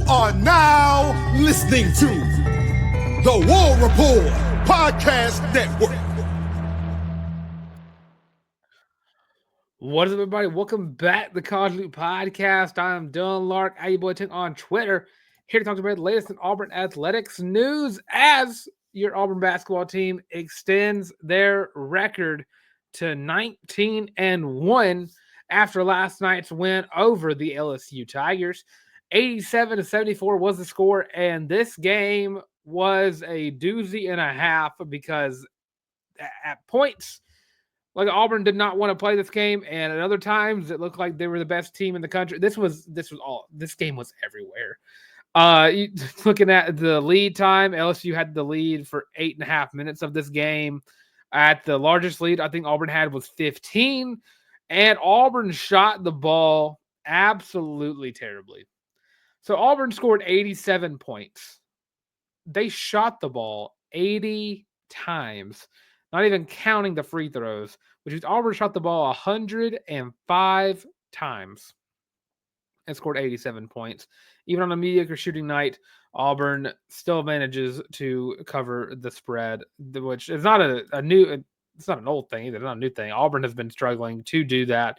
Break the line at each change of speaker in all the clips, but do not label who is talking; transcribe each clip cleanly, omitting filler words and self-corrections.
are now listening to the War Report Podcast Network.
What is up, everybody? Welcome back to the College Loop Podcast. I'm Dylan Larck, AUBoyTing on Twitter, here to talk about the latest in Auburn athletics news as your Auburn basketball team extends their record to 19-1 after last night's win over the LSU Tigers. 87-74 was the score, and this game was a doozy and a half because at points, like, Auburn did not want to play this game, and at other times it looked like they were the best team in the country. This game was everywhere. Looking at the lead time, LSU had the lead for 8.5 minutes of this game. At the largest lead, I think Auburn had was 15, and Auburn shot the ball absolutely terribly. So Auburn scored 87 points. They shot the ball 80 times, not even counting the free throws, which means Auburn shot the ball 105 times and scored 87 points. Even on a mediocre shooting night, Auburn still manages to cover the spread, which is not it's not an old thing either. It's not a new thing. Auburn has been struggling to do that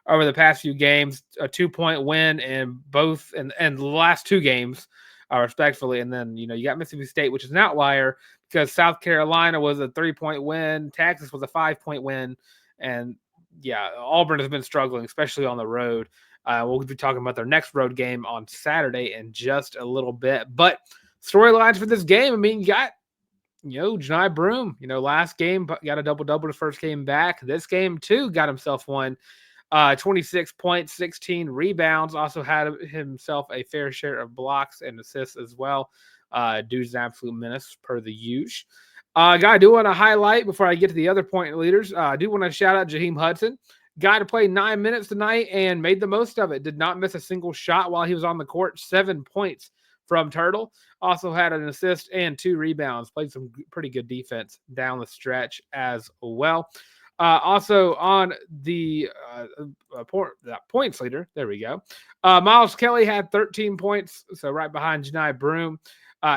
over the past few games. A 2-point win in both and the last two games, respectfully. And then, you got Mississippi State, which is an outlier because South Carolina was a 3-point win. Texas was a 5-point win. And yeah, Auburn has been struggling, especially on the road. We'll be talking about their next road game on Saturday in just a little bit. But storylines for this game, I mean, you got, Janai Broome, last game got a double-double the first game back. This game, too, got himself one. 26 points, 16 rebounds. Also had himself a fair share of blocks and assists as well. Dude's an absolute menace per the usual. Guy, I do want to highlight before I get to the other point leaders. I do want to shout out Jaheim Hudson. Guy to play 9 minutes tonight and made the most of it. Did not miss a single shot while he was on the court. 7 points from Turtle. Also had an assist and 2 rebounds. Played some pretty good defense down the stretch as well. Also on the points leader, there we go. Miles Kelly had 13 points, so right behind Janai Broome.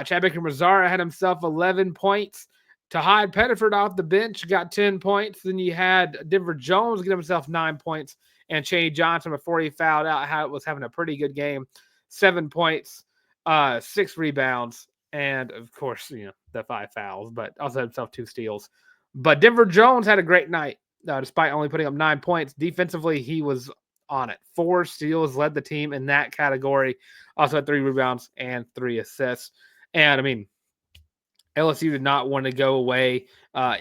Chad Baker-Mazara had himself 11 points. Tahad Pettiford off the bench got 10 points. Then you had Denver Jones get himself 9 points. And Cheney Johnson, before he fouled out, was having a pretty good game. 7 points, 6 rebounds, and, of course, the 5 fouls. But also had himself 2 steals. But Denver Jones had a great night, despite only putting up 9 points. Defensively, he was on it. 4 steals, led the team in that category. Also had 3 rebounds and 3 assists. And, I mean, LSU did not want to go away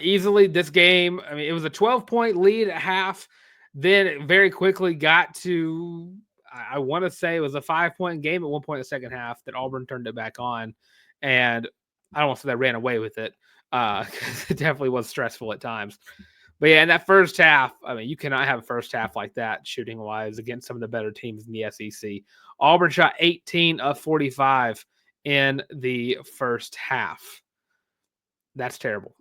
easily. This game, I mean, it was a 12-point lead at half. Then it very quickly got to, I want to say it was a 5-point game at one point in the second half that Auburn turned it back on. And I don't want to say they ran away with it because it definitely was stressful at times. But yeah, in that first half, I mean, you cannot have a first half like that shooting-wise against some of the better teams in the SEC. Auburn shot 18 of 45 in the first half. That's terrible.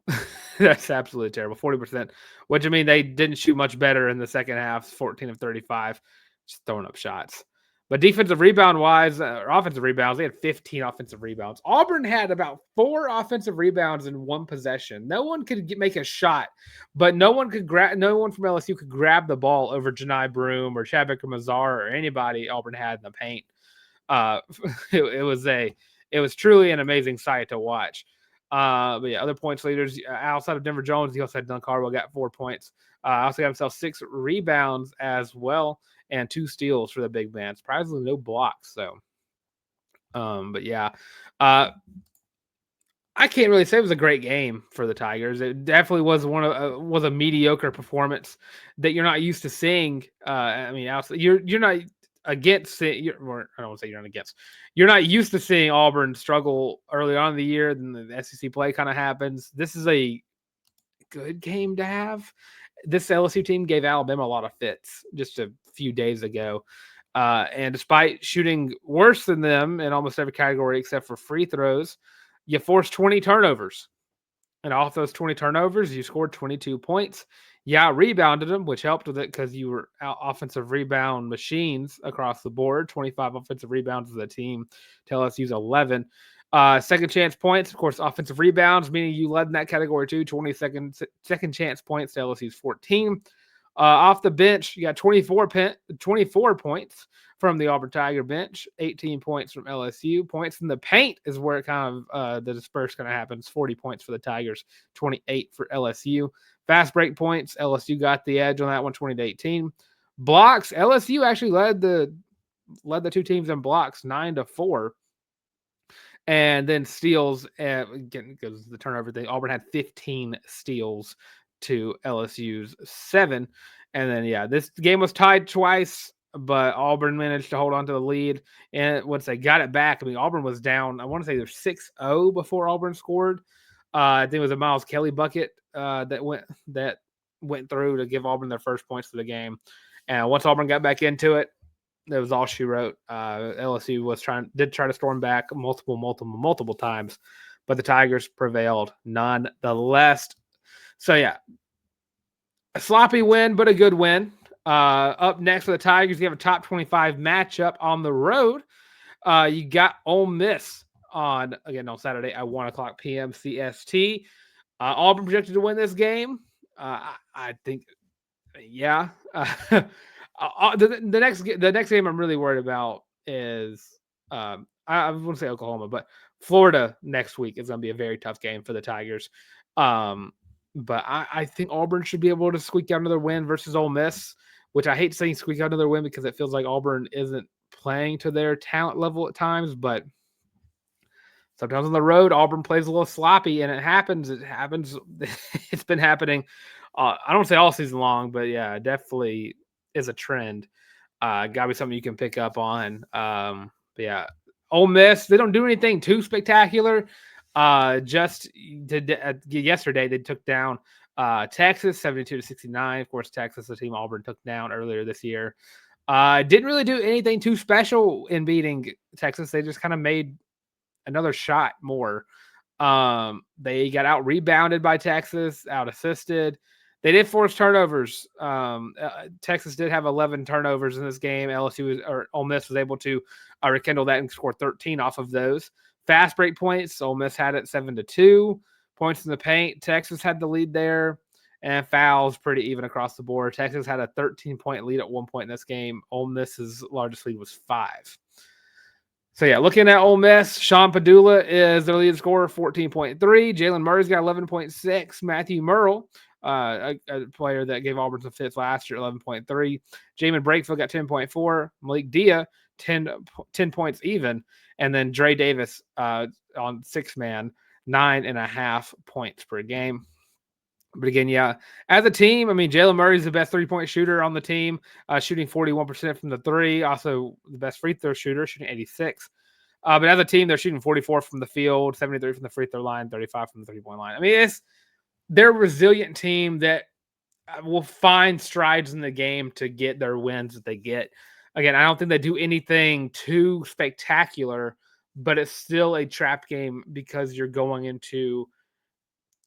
That's absolutely terrible. 40%, which, I mean, they didn't shoot much better in the second half, 14 of 35, just throwing up shots. But defensive rebound-wise, or offensive rebounds, they had 15 offensive rebounds. Auburn had about 4 offensive rebounds in one possession. No one could make a shot, but no one from LSU could grab the ball over Janai Broome or Chad Baker-Mazara or anybody Auburn had in the paint. It was truly an amazing sight to watch. But yeah, other points leaders outside of Denver Jones, he also had Dunk Harwell, got 4 points. Also got himself 6 rebounds as well, and 2 steals for the big man. Surprisingly, no blocks. So, but yeah, I can't really say it was a great game for the Tigers. It definitely was was a mediocre performance that you're not used to seeing. I mean, you're not against it. I don't want to say you're not against. You're not used to seeing Auburn struggle early on in the year. Then the SEC play kind of happens. This is a good game to have. This LSU team gave Alabama a lot of fits just a few days ago. And despite shooting worse than them in almost every category except for free throws, you forced 20 turnovers. And off those 20 turnovers, you scored 22 points. Yeah, rebounded them, which helped with it because you were offensive rebound machines across the board. 25 offensive rebounds as a team to LSU's 11. Second chance points, of course, offensive rebounds, meaning you led in that category too. second chance points to LSU's 14. Off the bench, you got 24 points from the Auburn Tiger bench, 18 points from LSU. Points in the paint is where it kind of the disperse kind of happens. 40 points for the Tigers, 28 for LSU. Fast break points, LSU got the edge on that one, 20-18. Blocks, LSU actually led the two teams in blocks, 9-4. And then steals, again, because the turnover thing, Auburn had 15 steals to LSU's 7. And then, yeah, this game was tied twice, but Auburn managed to hold on to the lead. And once they got it back, I mean, Auburn was down, I want to say they're 6-0 before Auburn scored. I think it was a Miles Kelly bucket that went through to give Auburn their first points for the game. And once Auburn got back into it, that was all she wrote. LSU was try to storm back multiple times, but the Tigers prevailed nonetheless. So yeah, a sloppy win, but a good win. Up next for the Tigers, you have a top 25 matchup on the road. You got Ole Miss on Saturday at 1:00 p.m. CST. Auburn projected to win this game. I think, yeah. The next game I'm really worried about is I want to say Oklahoma, but Florida next week is going to be a very tough game for the Tigers. But I think Auburn should be able to squeak out another win versus Ole Miss, which I hate saying squeak out another win because it feels like Auburn isn't playing to their talent level at times, but sometimes on the road, Auburn plays a little sloppy, and it happens. It's been happening. I don't say all season long, but yeah, definitely is a trend. Gotta be something you can pick up on. But yeah, Ole Miss, they don't do anything too spectacular. Yesterday they took down Texas 72-69. Of course, Texas, the team Auburn took down earlier this year. Didn't really do anything too special in beating Texas. They just kind of made another shot more. They got out rebounded by Texas, out assisted. They did force turnovers. Texas did have 11 turnovers in this game. Ole Miss was able to rekindle that and score 13 off of those. Fast break points, Ole Miss had it 7-2. Points in the paint, Texas had the lead there. And fouls pretty even across the board. Texas had a 13-point lead at one point in this game. Ole Miss's largest lead was 5. So, yeah, looking at Ole Miss, Sean Padula is their lead scorer, 14.3. Jalen Murray's got 11.6. Matthew Murrell, a player that gave Auburn some fits last year, 11.3. Jamin Brakefield got 10.4. Malik Dia, 10 points even. And then Dre Davis on six-man, 9.5 points per game. But again, yeah, as a team, I mean, Jalen Murray's the best three-point shooter on the team, shooting 41% from the three. Also, the best free throw shooter, shooting 86. But as a team, they're shooting 44 from the field, 73 from the free throw line, 35 from the three-point line. I mean, they're a resilient team that will find strides in the game to get their wins that they get. Again, I don't think they do anything too spectacular, but it's still a trap game because you're going into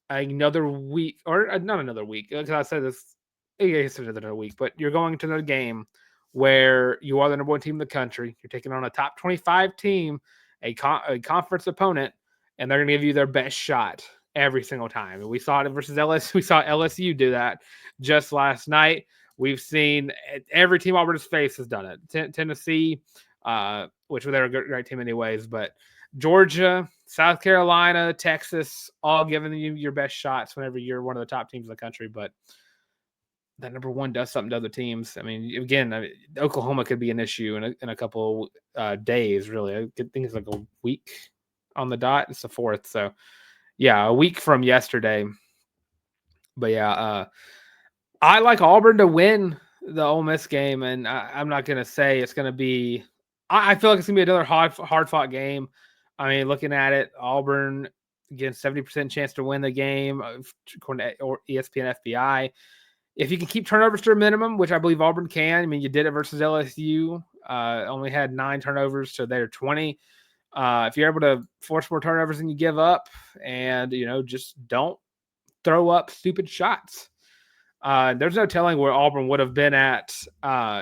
another week, or not another week, because I said this, it's another week, but you're going to another game where you are the number one team in the country. You're taking on a top 25 team, a conference opponent, and they're going to give you their best shot every single time. And we saw it versus LSU. We saw LSU do that just last night. We've seen every team Auburn's faced has done it. Tennessee, which they're a great team anyways, but Georgia, South Carolina, Texas, all giving you your best shots whenever you're one of the top teams in the country. But that number one does something to other teams. I mean, again, Oklahoma could be an issue in a couple days, really. I think it's like a week on the dot. It's the 4th. So, yeah, a week from yesterday. But, yeah, I like Auburn to win the Ole Miss game, and I'm not going to say it's going to be – I feel like it's going to be another hard-fought game. I mean, looking at it, Auburn, again, 70% chance to win the game, according to ESPN FBI. If you can keep turnovers to a minimum, which I believe Auburn can, I mean, you did it versus LSU, only had 9 turnovers to their 20. If you're able to force more turnovers than you give up, and just don't throw up stupid shots. There's no telling where Auburn would have been at.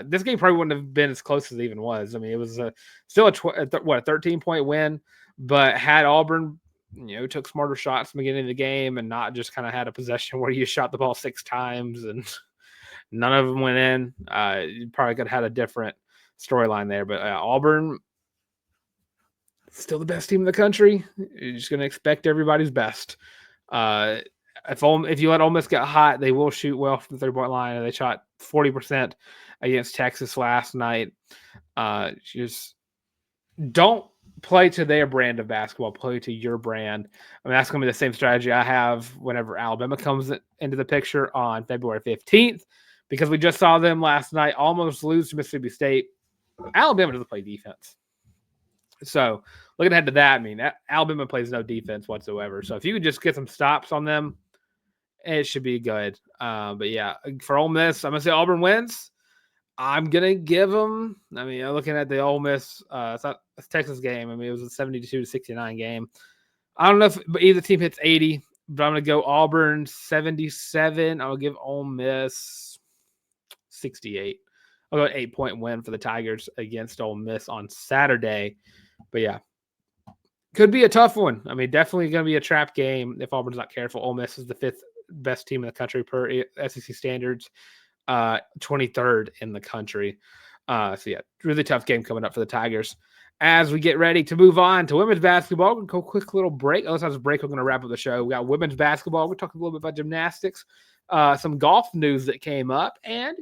This game probably wouldn't have been as close as it even was. I mean, it was still a 13-point win, but had Auburn, took smarter shots from the beginning of the game and not just kind of had a possession where you shot the ball 6 times and none of them went in, you probably could have had a different storyline there. But Auburn, still the best team in the country. You're just going to expect everybody's best. If you let Ole Miss get hot, they will shoot well from the 3-point line, and they shot 40% against Texas last night. Just don't play to their brand of basketball. Play to your brand. I mean, that's going to be the same strategy I have whenever Alabama comes into the picture on February 15th, because we just saw them last night almost lose to Mississippi State. Alabama doesn't play defense. So looking ahead to that, I mean, Alabama plays no defense whatsoever. So if you could just get some stops on them, it should be good. But yeah, for Ole Miss, I'm going to say Auburn wins. I'm going to give them, I mean, looking at the Ole Miss, it's Texas game. I mean, it was a 72-69 game. I don't know if either team hits 80, but I'm going to go Auburn 77. I'll give Ole Miss 68. I'll go an 8-point win for the Tigers against Ole Miss on Saturday. But yeah, could be a tough one. I mean, definitely going to be a trap game if Auburn's not careful. Ole Miss is the 5th best team in the country per SEC standards, 23rd in the country. So yeah, really tough game coming up for the Tigers. As we get ready to move on to women's basketball, we'll go quick little break. Let's have a break. We're going to wrap up the show. We got women's basketball. We're talking a little bit about gymnastics, some golf news that came up, and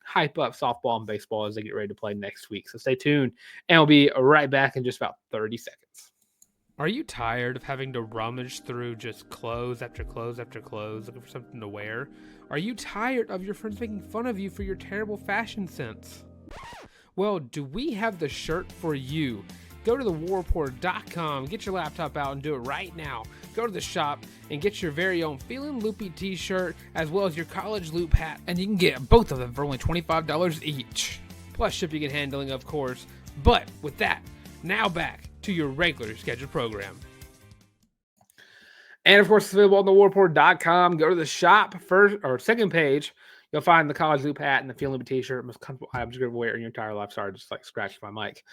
hype up softball and baseball as they get ready to play next week. So stay tuned, and we'll be right back in just about 30 seconds.
Are you tired of having to rummage through just clothes after clothes after clothes looking for something to wear? Are you tired of your friends making fun of you for your terrible fashion sense? Well, do we have the shirt for you? Go to thewarreport.com, get your laptop out and do it right now. Go to the shop and get your very own Feelin' Loopy t-shirt as well as your college loop hat, and you can get both of them for only $25 each. Plus shipping and handling, of course. But with that, now back to your regular scheduled program.
And of course, it's available on thewarreport.com. Go to the shop first or second page. You'll find the college loop hat and the Feelin' Loopy t-shirt. Most comfortable items you're going to wear in your entire life. Sorry, just scratched my mic.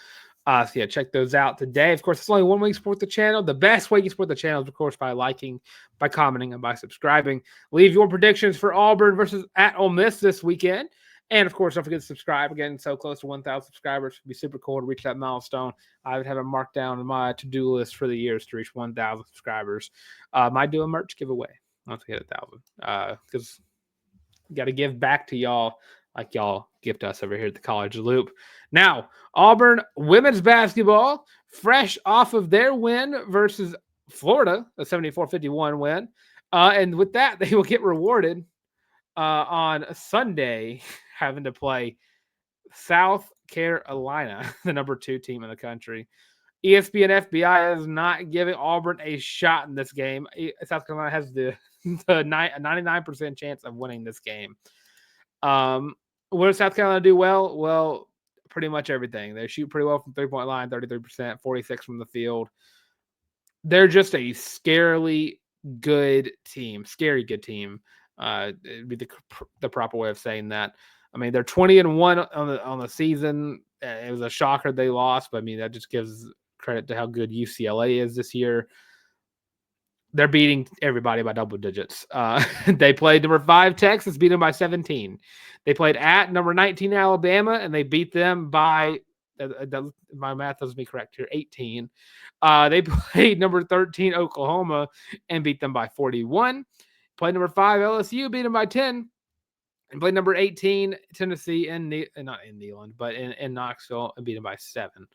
So yeah, check those out today. Of course, it's only one way to support the channel. The best way you support the channel is, of course, by liking, by commenting, and by subscribing. Leave your predictions for Auburn versus at Ole Miss this weekend. And, of course, don't forget to subscribe. Again, so close to 1,000 subscribers. It would be super cool to reach that milestone. I would have it marked down on my to-do list for the years to reach 1,000 subscribers. Might do a merch giveaway once we hit 1,000. Because you got to give back to y'all like y'all gift us over here at the College Loop. Now, Auburn women's basketball, fresh off of their win versus Florida, a 74-51 win. And with that, they will get rewarded on Sunday, having to play South Carolina, the number 2 team in the country. ESPN FBI is not giving Auburn a shot in this game. South Carolina has the 99% chance of winning this game. What does South Carolina do well? Well, pretty much everything. They shoot pretty well from 3-point line, 33%, 46 from the field. They're just a scarily good team. Scary good team. It'd be the proper way of saying that. I mean, they're 20-1 on the season. It was a shocker they lost, but I mean, that just gives credit to how good UCLA is this year. They're beating everybody by double digits. They played number 5 Texas, beat them by 17. They played at number 19 Alabama, and they beat them by, my math doesn't be correct here, 18. They played number 13 Oklahoma and beat them by 41. Played number 5 LSU, beat them by 10. And played number 18 Tennessee not in Neyland, but in Knoxville, and beat them by 7,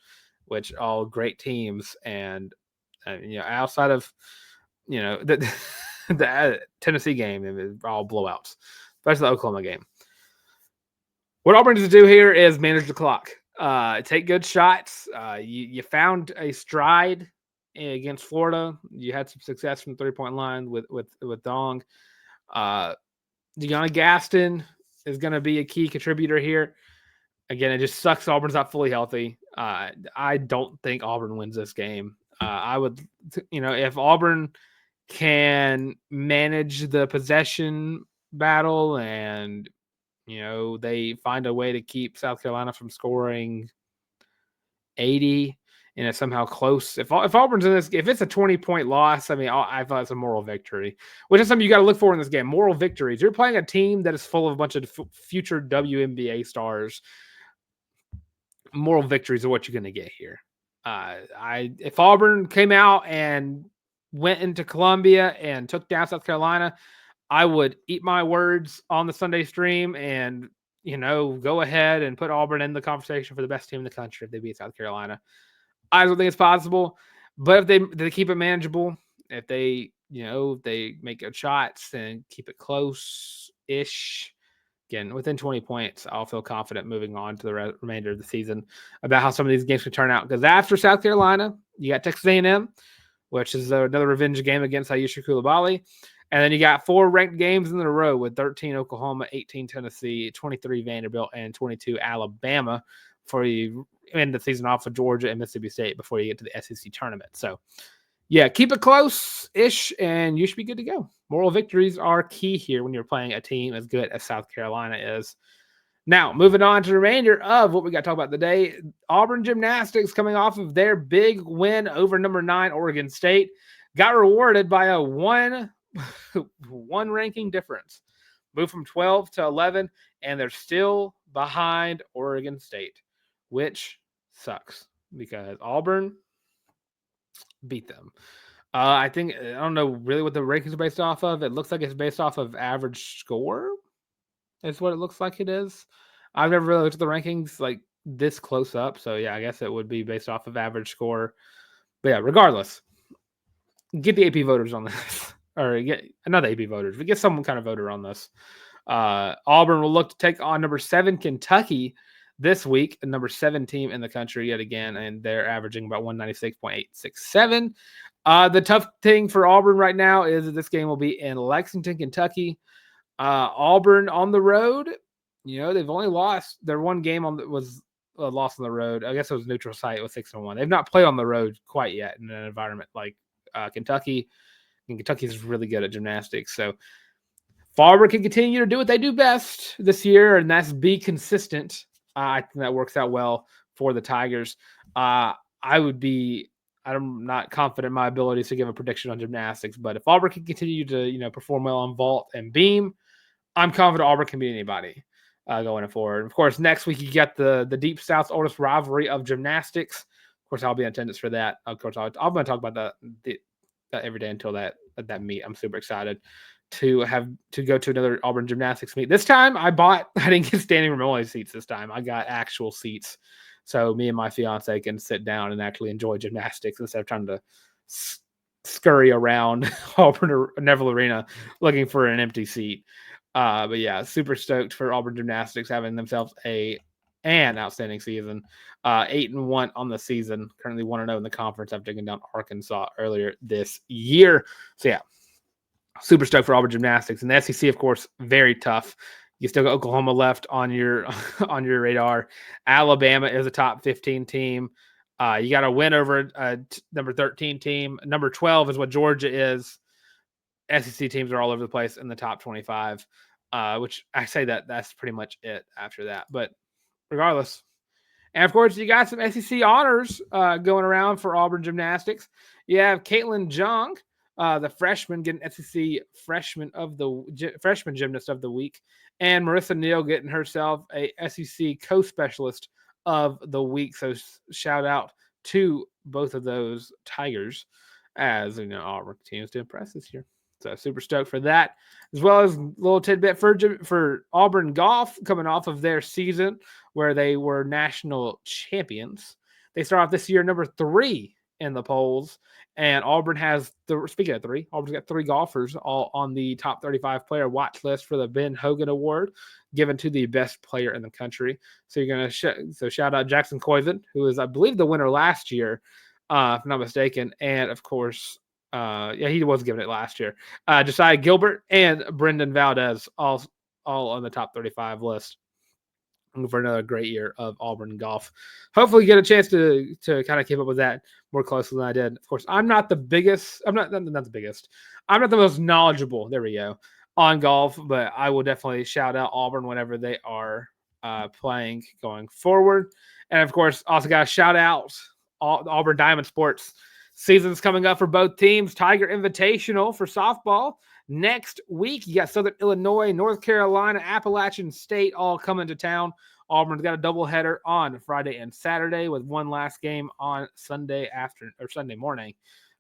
which all great teams. And outside of the Tennessee game, it was all blowouts, especially the Oklahoma game. What Auburn needs to do here is manage the clock. Take good shots. You found a stride against Florida. You had some success from the 3-point line with Dong. Deanna Gaston is going to be a key contributor here. Again, it just sucks Auburn's not fully healthy. I don't think Auburn wins this game. I would, if Auburn can manage the possession battle and, they find a way to keep South Carolina from scoring 80 and it's somehow close. If Auburn's in this, if it's a 20-point loss, I mean, I thought it's a moral victory, which is something you got to look for in this game. Moral victories. You're playing a team that is full of a bunch of future WNBA stars. Moral victories are what you're going to get here. If Auburn came out and went into Columbia and took down South Carolina, I would eat my words on the Sunday stream and, go ahead and put Auburn in the conversation for the best team in the country if they beat South Carolina. I don't think it's possible, but if they keep it manageable, if they, they make good shots and keep it close-ish, again, within 20 points, I'll feel confident moving on to the remainder of the season about how some of these games can turn out. Because after South Carolina, you got Texas A&M, which is another revenge game against Ayesha Coulibaly. And then you got 4 ranked games in a row with 13 Oklahoma, 18 Tennessee, 23 Vanderbilt, and 22 Alabama before you end the season off with Georgia and Mississippi State before you get to the SEC tournament. So, yeah, keep it close-ish, and you should be good to go. Moral victories are key here when you're playing a team as good as South Carolina is. Now, moving on to the remainder of what we got to talk about today, Auburn Gymnastics coming off of their big win over number 9 Oregon State got rewarded by a one ranking difference. Moved from 12 to 11, and they're still behind Oregon State, which sucks because Auburn beat them. I don't know really what the rankings are based off of. It looks like it's based off of average score. Is what it looks like it is. I've never really looked at the rankings like this close up. So yeah, I guess it would be based off of average score. But yeah, regardless, get the AP voters on this. Or get another AP voters. We get some kind of voter on this. Auburn will look to take on number 7 Kentucky this week, the number 7 team in the country yet again, and they're averaging about 196.867. The tough thing for Auburn right now is that this game will be in Lexington, Kentucky. Auburn on the road, they've only lost their one game was lost on the road. I guess it was neutral site with 6-1. They've not played on the road quite yet in an environment like Kentucky. And Kentucky's really good at gymnastics. So if Auburn can continue to do what they do best this year, and that's be consistent, I think that works out well for the Tigers. I'm not confident in my abilities to give a prediction on gymnastics, but if Auburn can continue to, perform well on vault and beam, I'm confident Auburn can beat anybody going forward. Of course, next week you get the Deep South's oldest rivalry of gymnastics. Of course, I'll be in attendance for that. Of course, I'm going to talk about that every day until that meet. I'm super excited to go to another Auburn Gymnastics meet. This time I didn't get standing room only seats this time. I got actual seats. So me and my fiance can sit down and actually enjoy gymnastics instead of trying to scurry around Auburn or Neville Arena looking for an empty seat. But yeah, super stoked for Auburn Gymnastics having themselves an outstanding season. 8-1 on the season, currently 1-0 in the conference after taking down Arkansas earlier this year. So yeah, super stoked for Auburn Gymnastics. And the SEC, of course, very tough. You still got Oklahoma left on your radar. Alabama is a top 15 team. You got to win over a number 13 team. Number 12 is what Georgia is. SEC teams are all over the place in the top 25, which I say that's pretty much it after that. But regardless. And, of course, you got some SEC honors going around for Auburn Gymnastics. You have Caitlin Jung, the freshman, getting SEC freshman gymnast of the week, and Marissa Neal getting herself a SEC co-specialist of the week. So shout out to both of those Tigers, as Auburn continues to impress this year. So super stoked for that, as well as a little tidbit for Auburn golf coming off of their season where they were national champions. They start off this year number 3 in the polls, and Auburn has speaking of 3, Auburn's got 3 golfers all on the top 35 player watch list for the Ben Hogan Award, given to the best player in the country. So you're gonna shout out Jackson Coiven, who was, I believe, the winner last year, if I'm not mistaken, and of course. He was given it last year. Josiah Gilbert and Brendan Valdez all on the top 35 list. for another great year of Auburn golf. Hopefully get a chance to kind of keep up with that more closely than I did. Of course, I'm not the biggest. I'm not the biggest. I'm not the most knowledgeable. There we go on golf, but I will definitely shout out Auburn whenever they are playing going forward. And of course, also got to shout out Auburn Diamond Sports. Season's coming up for both teams. Tiger Invitational for softball. Next week, you got Southern Illinois, North Carolina, Appalachian State all coming to town. Auburn's got a doubleheader on Friday and Saturday with one last game on Sunday morning,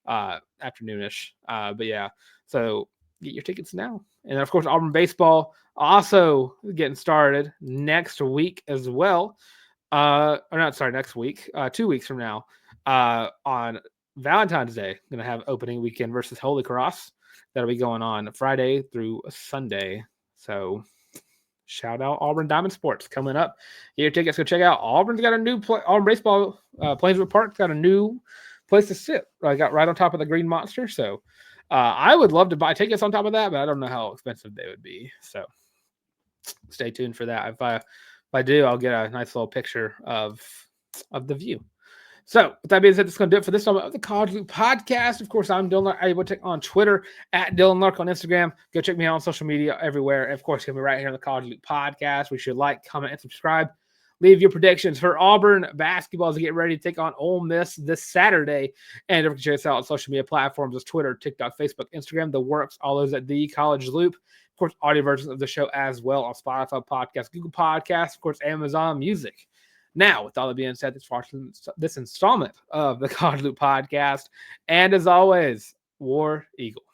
afternoonish. But yeah, so get your tickets now. And then, of course, Auburn baseball also getting started next week as well. Next week, 2 weeks from now, on Valentine's Day, going to have opening weekend versus Holy Cross. That'll be going on Friday through Sunday. So shout out Auburn Diamond Sports coming up. Get your tickets. Go check out Auburn's got a new Auburn baseball. Plainswood Park's got a new place to sit. I got right on top of the Green Monster. So I would love to buy tickets on top of that, but I don't know how expensive they would be. So stay tuned for that. If I do, I'll get a nice little picture of the view. So, with that being said, that's going to do it for this time of the College Loop Podcast. Of course, I'm Dylan Larck. Able to check on Twitter at Dylan Larck on Instagram. Go check me out on social media everywhere. And of course, you'll be right here on the College Loop Podcast. We should like, comment, and subscribe. Leave your predictions for Auburn basketball as we get ready to take on Ole Miss this Saturday. And don't forget to check us out on social media platforms as Twitter, TikTok, Facebook, Instagram, the works, all those at the College Loop. Of course, audio versions of the show as well on Spotify Podcasts, Google Podcasts, of course, Amazon Music. Now, with all that being said, thanks for watching this installment of the College Loop Podcast. And as always, War Eagle.